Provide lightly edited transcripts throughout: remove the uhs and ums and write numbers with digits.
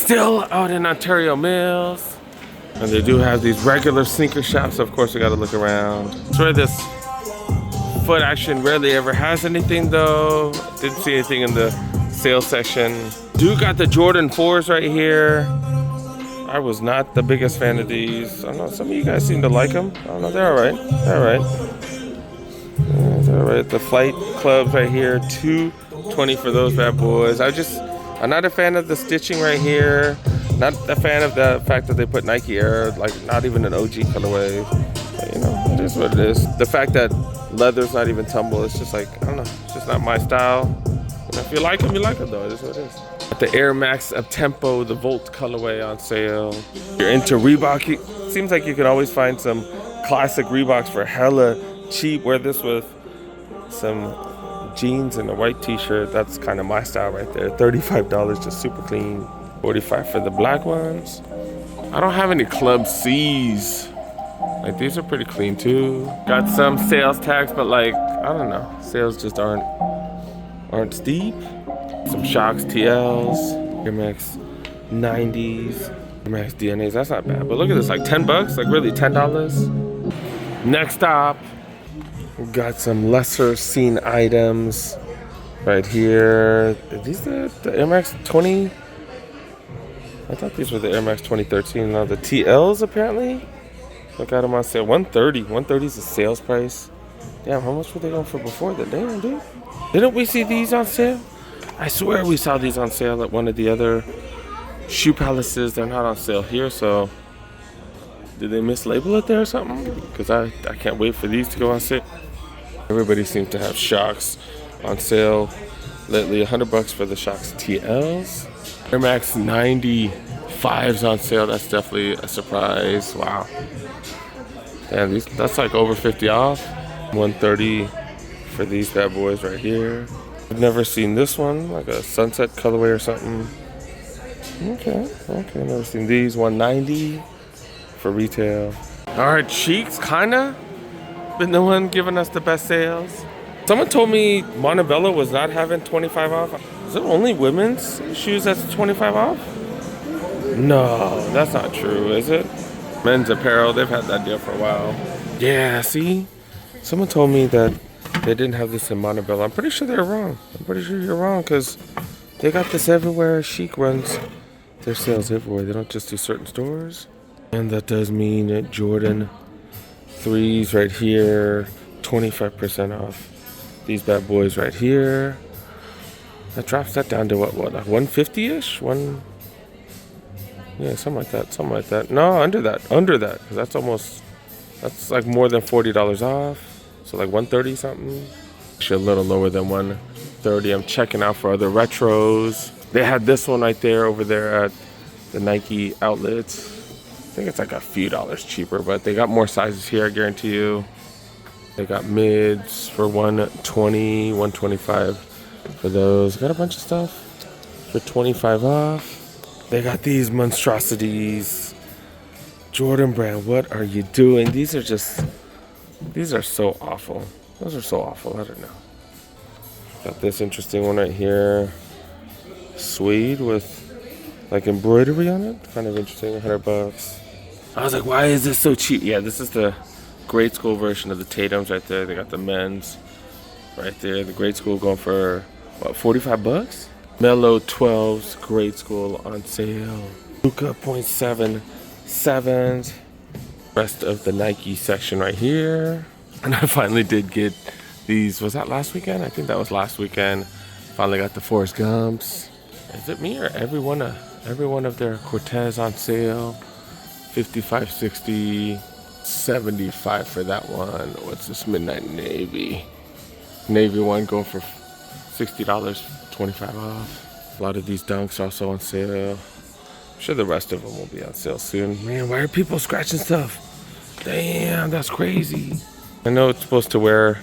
Still out in Ontario Mills. And they do have these regular sneaker shops. So of course, we gotta look around. It's where this Foot Action rarely ever has anything though. Didn't see anything in the sales section. Do got the Jordan 4s right here. I was not the biggest fan of these. I don't know, some of you guys seem to like them. I don't know, they're all right. They're all right. Yeah, they're all right. The Flight Clubs right here, $2.20 for those bad boys. I'm not a fan of the stitching right here. Not a fan of the fact that they put Nike Air, like not even an OG colorway. But, you know, it is what it is. The fact that leather's not even tumble, it's just like, I don't know, it's just not my style. You know, if you like them, you like them though, it is what it is. The Air Max Uptempo, the Volt colorway on sale. If you're into Reebok, it seems like you can always find some classic Reeboks for hella cheap. Wear this with some jeans and a white t-shirt. That's kind of my style right there. $35, just super clean. $45 for the black ones. I don't have any Club C's. Like these are pretty clean too. Got some sales tags, but like, I don't know. Sales just aren't steep. Some Shocks TLs, Air Max 90s, Air Max DNAs, that's not bad. But look at this, like 10 bucks, like really $10. Next stop, we got some lesser seen items right here. Are these the Air Max 20? I thought these were the Air Max 2013. Now the TLs apparently. Look at them on sale. $130. $130 is the sales price. Damn, how much were they going for before that? Damn, dude. Didn't we see these on sale? I swear we saw these on sale at one of the other shoe palaces. They're not on sale here, so did they mislabel it there or something? Because I can't wait for these to go on sale. Everybody seems to have Shocks on sale lately. $100 for the Shocks TLs. Air Max 95s on sale. That's definitely a surprise. Wow. And that's like over 50 off. $130 for these bad boys right here. I've never seen this one, like a sunset colorway or something. Okay, never seen these. $190 for retail. All right, Cheeks kinda been the one giving us the best sales. Someone told me Montebello was not having 25 off. Is it only women's shoes that's 25 off? No, that's not true, is it? Men's apparel, they've had that deal for a while. Yeah, see? Someone told me that they didn't have this in Montebello. I'm pretty sure they're wrong. I'm pretty sure you're wrong because they got this everywhere. Chic runs their sales everywhere. They don't just do certain stores. And that does mean that Jordan 3s right here, 25% off. These bad boys right here. That drops that down to what like 150-ish? Yeah, something like that. No, under that, because that's like more than $40 off. So like 130 something. Actually a little lower than 130. I'm checking out for other retros. They had this one right there over there at the Nike outlets. I think it's like a few dollars cheaper, but they got more sizes here, I guarantee you. They got mids for 120, 125 for those. Got a bunch of stuff for 25 off. They got these monstrosities. Jordan brand, what are you doing? These are so awful. Those are so awful. I don't know. Got this interesting one right here. Suede with like embroidery on it. Kind of interesting. $100. I was like, why is this so cheap? Yeah, this is the grade school version of the Tatums right there. They got the men's right there. The grade school going for what, $45? Mellow 12s grade school on sale. Luka 0.77s. Rest of the Nike section right here. And I finally did get these. Was that last weekend? I think that was last weekend. Finally got the Forrest Gumps. Is it me or every one of their Cortez on sale? 55, 60, 75 for that one. What's this Midnight Navy? Navy one going for $60, 25 off. A lot of these dunks also on sale. I'm sure the rest of them will be on sale soon. Man, why are people scratching stuff? Damn, that's crazy. I know it's supposed to wear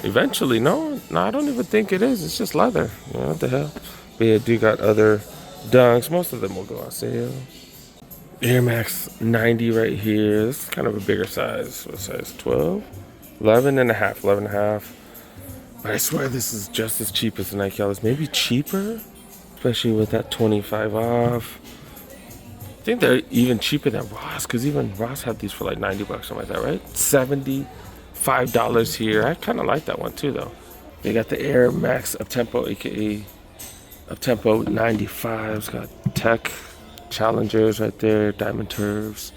eventually. No, I don't even think it is. It's just leather. You know, what the hell? But yeah, do got other dunks. Most of them will go on sale. Air Max 90 right here. This is kind of a bigger size. What size? 12? 11 and a half. But I swear this is just as cheap as the Nike Outlets. Maybe cheaper, especially with that 25 off. think they're even cheaper than Ross, because even Ross had these for like 90 bucks, something like that, right? $75 here. I kind of like that one too, though. They got the Air Max Uptempo, aka Uptempo 95s. Got Tech Challengers right there, Diamond Turves.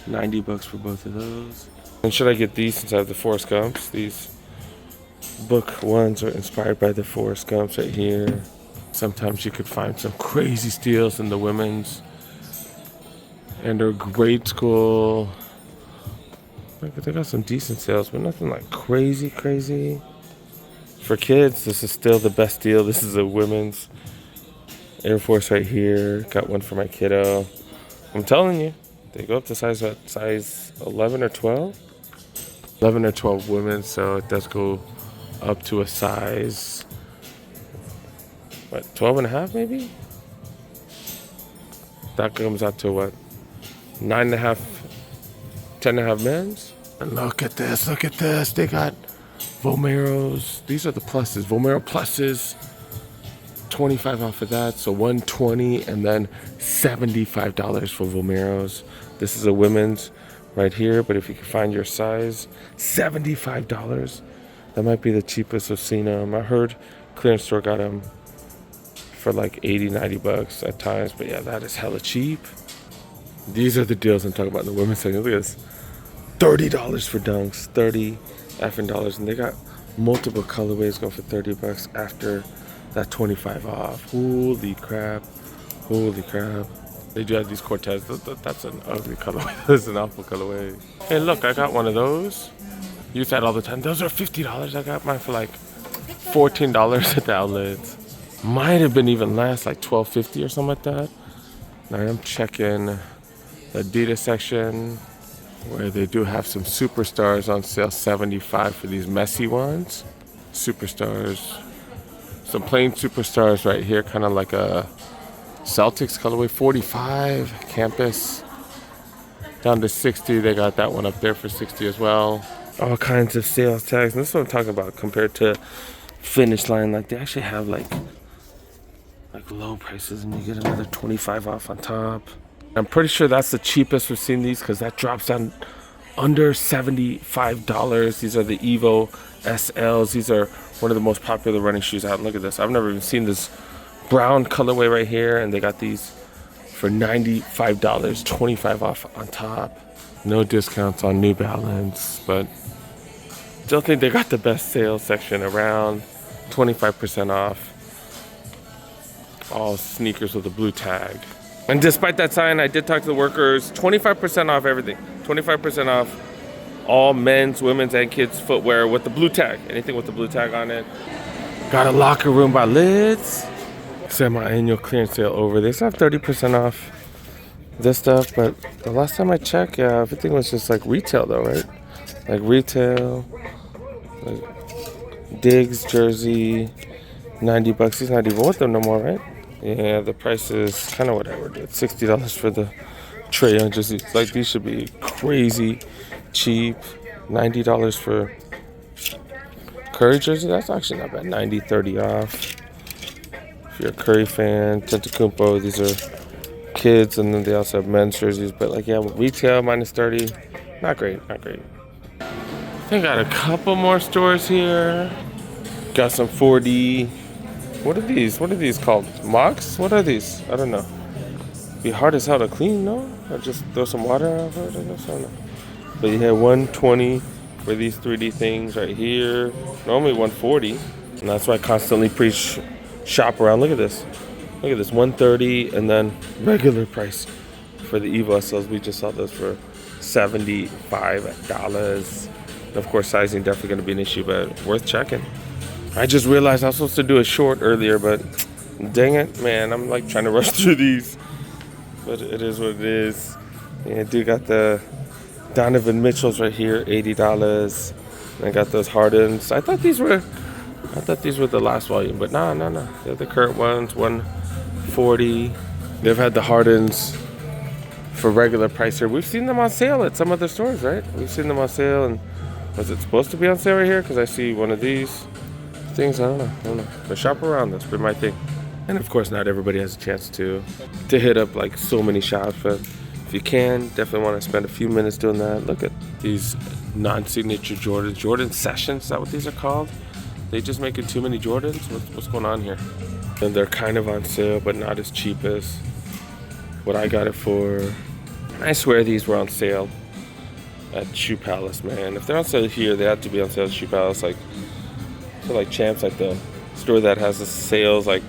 90 bucks for both of those. And should I get these since I have the Forrest Gumps? These book ones are inspired by the Forrest Gumps right here. Sometimes you could find some crazy steals in the women's and their grade school. They got some decent sales, but nothing like crazy. For kids, this is still the best deal. This is a women's Air Force right here. Got one for my kiddo. I'm telling you, they go up to size 11 or 12. 11 or 12 women, so it does go up to a size, what, 12 and a half maybe? That comes out to what, 9 and a half, 10 and a half men's? And look at this, they got Vomeros. These are the pluses, Vomero pluses. 25 off of that, so 120, and then $75 for Vomeros. This is a women's right here, but if you can find your size, $75. That might be the cheapest I've seen them. I heard clearance store got them for like 80, 90 bucks at times, but yeah, that is hella cheap. These are the deals I'm talking about in the women's section. Look at this, $30 for dunks, 30 effing dollars, and they got multiple colorways going for 30 bucks after that 25 off. Holy crap. They do have these Cortez. That's an ugly colorway. That's an awful colorway. Hey, look, I got one of those. Use that all the time. Those are $50. I got mine for like $14 at the outlets. Might have been even less, like $12.50 or something like that. Now I'm checking the Adidas section where they do have some Superstars on sale, $75 for these messy ones. Superstars. Some plain Superstars right here, kind of like a Celtics colorway, $45. Campus down to $60. They got that one up there for $60 as well. All kinds of sales tags. And this is what I'm talking about compared to Finish Line. Like, they actually have like low prices, and you get another 25 off on top. I'm pretty sure that's the cheapest we've seen these, because that drops down under $75. These are the Evo SLs. These are one of the most popular running shoes out. Look at this. I've never even seen this brown colorway right here, and they got these for $95, 25 off on top. No discounts on New Balance, but still think they got the best sales section around. 25% off all sneakers with a blue tag. And despite that sign, I did talk to the workers. 25% off everything. 25% off all men's, women's, and kids' footwear with the blue tag. Anything with the blue tag on it. Got a locker room by Lids. Semi-annual clearance sale over. They still have 30% off this stuff, but the last time I checked, yeah, everything was just like retail though, right? Like retail, like Diggs jersey, 90 bucks. He's not even with them no more, right? Yeah, the price is kind of whatever, dude. $60 for the Trae Young jerseys. Like, these should be crazy cheap. $90 for Curry jersey. That's actually not bad. 90, 30 off. If you're a Curry fan, Tentacumpo, these are kids, and then they also have men's jerseys. But like, yeah, retail minus 30. Not great. They got a couple more stores here. Got some 4D. What are these called? Mocks? What are these? I don't know. Be hard as hell to clean, no? Or just throw some water over it? I don't know. But you have 120 for these 3D things right here. Normally 140. And that's why I constantly preach shop around. Look at this. 130, and then regular price for the Evo SLs. We just saw those for $75. And of course, sizing definitely going to be an issue, but worth checking. I just realized I was supposed to do a short earlier, but dang it, man, I'm like trying to rush through these. But it is what it is. Yeah, dude, got the Donovan Mitchells right here, $80. And I got those Hardens. I thought these were the last volume, but no. They're the current ones, 140. They've had the Hardens for regular price here. We've seen them on sale at some other stores, right? We've seen them on sale, and was it supposed to be on sale right here? Because I see one of these things. I don't know. But shop around. That's been my thing. And of course, not everybody has a chance to hit up like so many shops, but if you can, definitely want to spend a few minutes doing that. Look at these non-signature Jordans. Jordan Sessions, is that what these are called? They just making too many Jordans? What's going on here? And they're kind of on sale, but not as cheap as what I got it for. I swear these were on sale at Shoe Palace, man. If they're on sale here, they have to be on sale at Shoe Palace. Like, so like Champs, like the store that has the sales like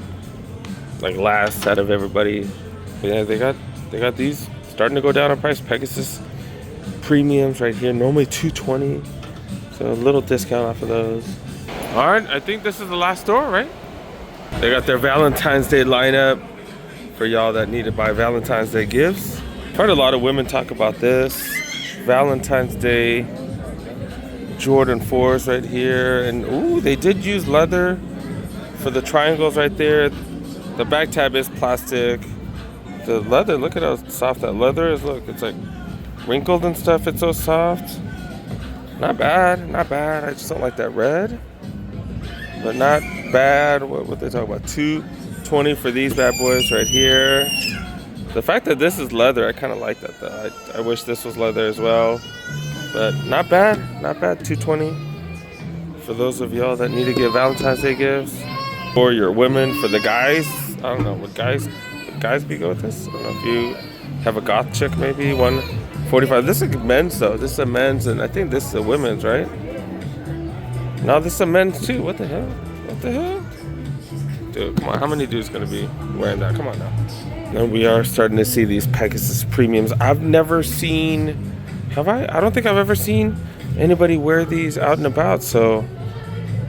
last out of everybody. But yeah, they got these starting to go down in price. Pegasus premiums right here, normally $220, so a little discount off of those. All right, I think this is the last store, right? They got their Valentine's Day lineup for y'all that need to buy Valentine's Day gifts. Heard a lot of women talk about this Valentine's Day Jordan 4s right here, and ooh, they did use leather for the triangles right there. The back tab is plastic. The leather, look at how soft that leather is. Look, it's like wrinkled and stuff. It's so soft. Not bad, not bad. I just don't like that red, but not bad. What they talk about? $220 for these bad boys right here. The fact that this is leather, I kind of like that though. I wish this was leather as well, but not bad, not bad. $220 for those of y'all that need to give Valentine's Day gifts. For your women, for the guys, I don't know, would guys be good with this? I don't know if you have a goth chick, maybe. $145. This is men's though. This is a men's, and I think this is a women's, right? No, this is a men's too. What the hell? What the hell? Dude, come on. How many dudes gonna be wearing that? Come on now. And we are starting to see these Pegasus premiums. I've never seen, have I? I don't think I've ever seen anybody wear these out and about, so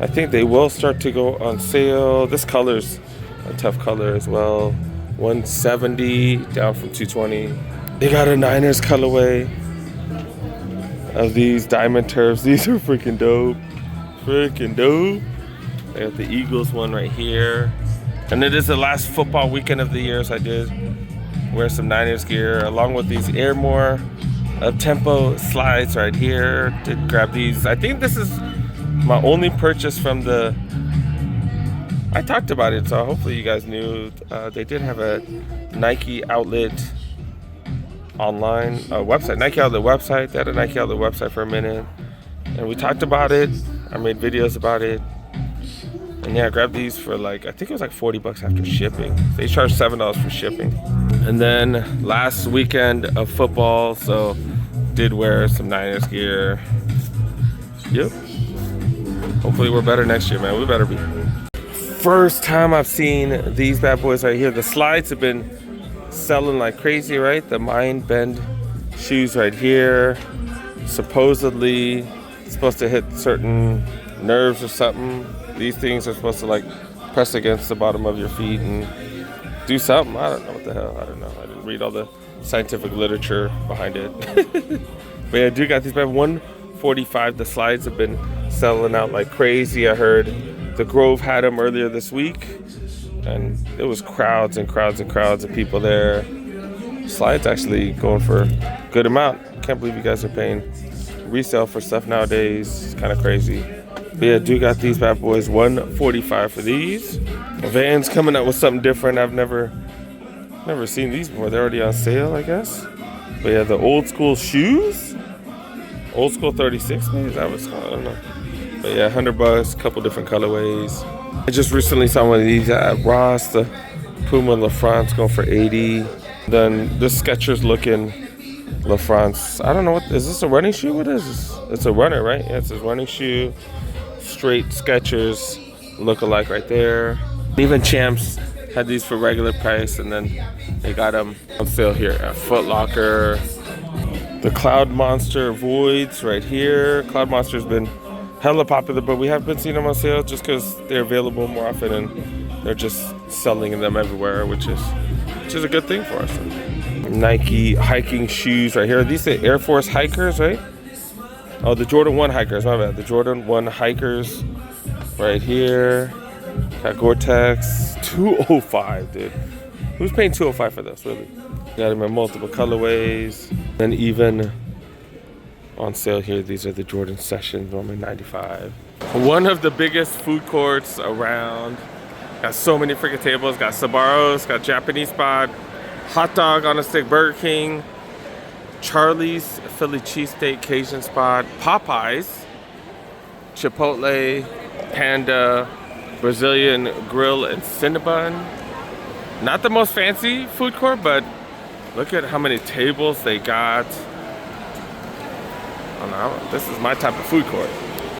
I think they will start to go on sale. This color's a tough color as well. $170 down from $220. They got a Niners colorway of these diamond turfs. These are freaking dope. Freaking dope. They got the Eagles one right here. And it is the last football weekend of the year, so I did wear some Niners gear along with these Airmore up-tempo slides right here. Did grab these. I think this is my only purchase from the, I talked about it, so hopefully you guys knew. They did have a Nike outlet online website, Nike outlet website. They had a Nike outlet website for a minute, and we talked about it. I made videos about it, and yeah, I grabbed these for like, I think it was like $40 after shipping. They charged $7 for shipping. And then last weekend of football, so did wear some Niners gear. Yep. Hopefully we're better next year, man. We better be. First time I've seen these bad boys right here. The slides have been selling like crazy, right? The Mind Bend shoes right here. Supposedly supposed to hit certain nerves or something. These things are supposed to like press against the bottom of your feet and do something. I don't know what the hell. I don't know. I didn't read all the scientific literature behind it. But yeah, I do got these bad. $145. The slides have been selling out like crazy. I heard the Grove had them earlier this week, and it was crowds and crowds and crowds of people there. Slides actually going for a good amount. Can't believe you guys are paying resale for stuff nowadays. It's kind of crazy. But yeah, do got these bad boys. $145 for these. Vans coming up with something different. I've never seen these before. They're already on sale, I guess. But yeah, the old school shoes. Old school 36, maybe? Is that what's called? I don't know. But yeah, $100, couple different colorways. I just recently saw one of these at Ross, the Puma LaFrance going for $80. Then this Skechers looking LaFrance. I don't know, what is this, a running shoe? What is this? It's a runner, right? Yeah, it's a running shoe. Straight Skechers look-alike right there. Even Champs had these for regular price, and then they got them on sale here at Foot Locker. The Cloud Monster Voids right here. Cloud Monster's been hella popular, but we have been seeing them on sale just because they're available more often, and they're just selling them everywhere, which is a good thing for us. Nike hiking shoes right here. These are Air Force hikers, right? Oh, the Jordan 1 hikers, my bad. The Jordan 1 hikers right here. Got Gore-Tex. $205, dude. Who's paying $205 for this, really? Got them in multiple colorways. And even on sale here, these are the Jordan Sessions, normally $95. One of the biggest food courts around Got so many freaking tables. Got Sbarro's, got Japanese spot, hot dog on a stick, Burger King, Charlie's Philly cheesesteak Cajun spot, Popeyes, Chipotle, Panda, Brazilian Grill and Cinnabon. Not the most fancy food court, but look at how many tables they got. Oh no, this is my type of food court.